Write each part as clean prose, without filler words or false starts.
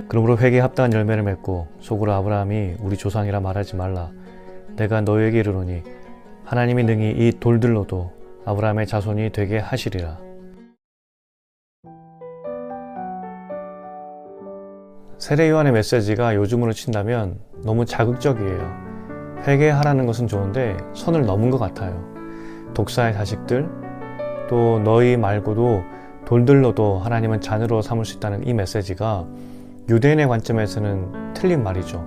그러므로 회개에 합당한 열매를 맺고 속으로 아브라함이 우리 조상이라 말하지 말라. 내가 너에게 이르노니 하나님이 능히 이 돌들로도 아브라함의 자손이 되게 하시리라. 세례 요한의 메시지가 요즘으로 친다면 너무 자극적이에요. 회개하라는 것은 좋은데 선을 넘은 것 같아요. 독사의 자식들, 또 너희 말고도 돌들로도 하나님은 자녀로 삼을 수 있다는 이 메시지가 유대인의 관점에서는 틀린 말이죠.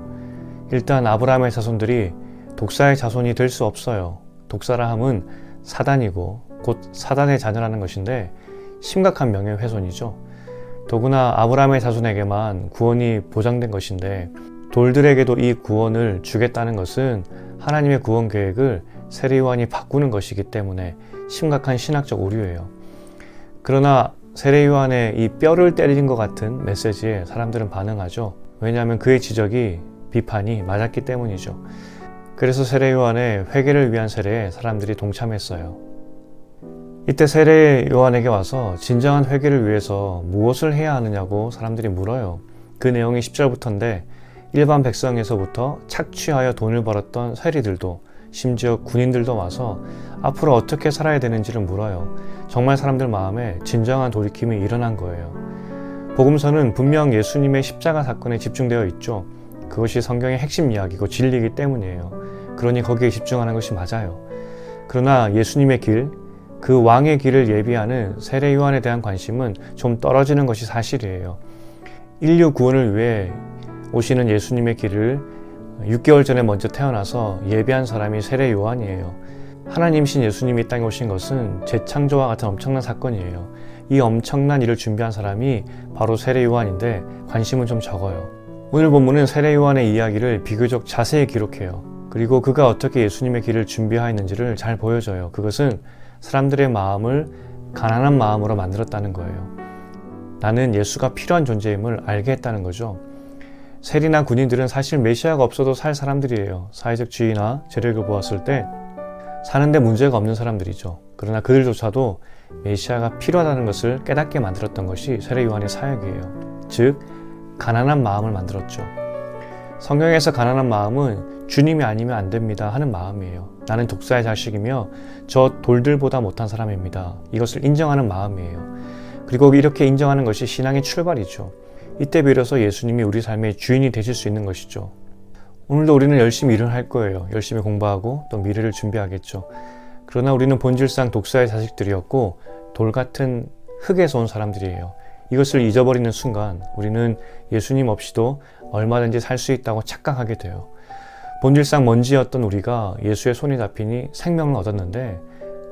일단 아브라함의 자손들이 독사의 자손이 될 수 없어요. 독사라 함은 사단이고 곧 사단의 자녀라는 것인데 심각한 명예훼손이죠. 더구나 아브라함의 자손에게만 구원이 보장된 것인데 돌들에게도 이 구원을 주겠다는 것은 하나님의 구원 계획을 세례 요한이 바꾸는 것이기 때문에 심각한 신학적 오류예요. 그러나 세례 요한의 이 뼈를 때리는 것 같은 메시지에 사람들은 반응하죠. 왜냐하면 그의 지적이 비판이 맞았기 때문이죠. 그래서 세례 요한의 회개를 위한 세례에 사람들이 동참했어요. 이때 세례 요한에게 와서 진정한 회개를 위해서 무엇을 해야 하느냐고 사람들이 물어요. 그 내용이 10절부터인데 일반 백성에서부터 착취하여 돈을 벌었던 세리들도 심지어 군인들도 와서 앞으로 어떻게 살아야 되는지를 물어요. 정말 사람들 마음에 진정한 돌이킴이 일어난 거예요. 복음서는 분명 예수님의 십자가 사건에 집중되어 있죠. 그것이 성경의 핵심 이야기고 진리이기 때문이에요. 그러니 거기에 집중하는 것이 맞아요. 그러나 예수님의 길, 그 왕의 길을 예비하는 세례 요한에 대한 관심은 좀 떨어지는 것이 사실이에요. 인류 구원을 위해 오시는 예수님의 길을 6개월 전에 먼저 태어나서 예비한 사람이 세례 요한이에요. 하나님이신 예수님이 이 땅에 오신 것은 재창조와 같은 엄청난 사건이에요. 이 엄청난 일을 준비한 사람이 바로 세례 요한인데 관심은 좀 적어요. 오늘 본문은 세례 요한의 이야기를 비교적 자세히 기록해요. 그리고 그가 어떻게 예수님의 길을 준비하였는지를 잘 보여줘요. 그것은 사람들의 마음을 가난한 마음으로 만들었다는 거예요. 나는 예수가 필요한 존재임을 알게 했다는 거죠. 세리나 군인들은 사실 메시아가 없어도 살 사람들이에요. 사회적 지위나 재력을 보았을 때 사는데 문제가 없는 사람들이죠. 그러나 그들조차도 메시아가 필요하다는 것을 깨닫게 만들었던 것이 세례 요한의 사역이에요. 즉, 가난한 마음을 만들었죠. 성경에서 가난한 마음은 주님이 아니면 안 됩니다 하는 마음이에요. 나는 독사의 자식이며 저 돌들보다 못한 사람입니다. 이것을 인정하는 마음이에요. 그리고 이렇게 인정하는 것이 신앙의 출발이죠. 이때 비로소 예수님이 우리 삶의 주인이 되실 수 있는 것이죠. 오늘도 우리는 열심히 일을 할 거예요. 열심히 공부하고 또 미래를 준비하겠죠. 그러나 우리는 본질상 독사의 자식들이었고 돌 같은 흙에서 온 사람들이에요. 이것을 잊어버리는 순간 우리는 예수님 없이도 얼마든지 살 수 있다고 착각하게 돼요. 본질상 먼지였던 우리가 예수의 손이 잡히니 생명을 얻었는데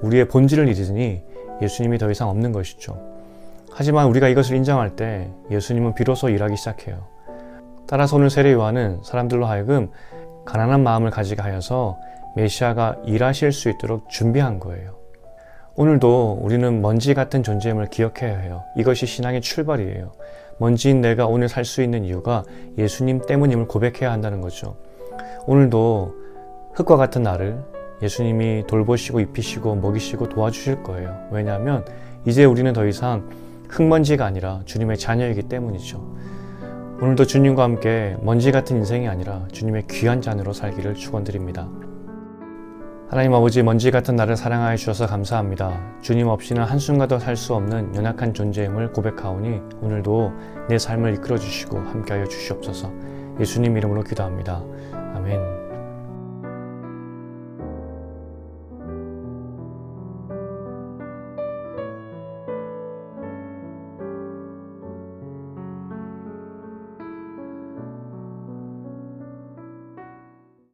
우리의 본질을 잊으니 예수님이 더 이상 없는 것이죠. 하지만 우리가 이것을 인정할 때 예수님은 비로소 일하기 시작해요. 따라서 오늘 세례 요한은 사람들로 하여금 가난한 마음을 가지게 하여서 메시아가 일하실 수 있도록 준비한 거예요. 오늘도 우리는 먼지 같은 존재임을 기억해야 해요. 이것이 신앙의 출발이에요. 먼지인 내가 오늘 살 수 있는 이유가 예수님 때문임을 고백해야 한다는 거죠. 오늘도 흙과 같은 나를 예수님이 돌보시고 입히시고 먹이시고 도와주실 거예요. 왜냐하면 이제 우리는 더 이상 흙먼지가 아니라 주님의 자녀이기 때문이죠. 오늘도 주님과 함께 먼지 같은 인생이 아니라 주님의 귀한 자녀로 살기를 축원드립니다. 하나님 아버지, 먼지 같은 나를 사랑하여 주셔서 감사합니다. 주님 없이는 한순간도 살 수 없는 연약한 존재임을 고백하오니 오늘도 내 삶을 이끌어 주시고 함께하여 주시옵소서. 예수님 이름으로 기도합니다. 아멘.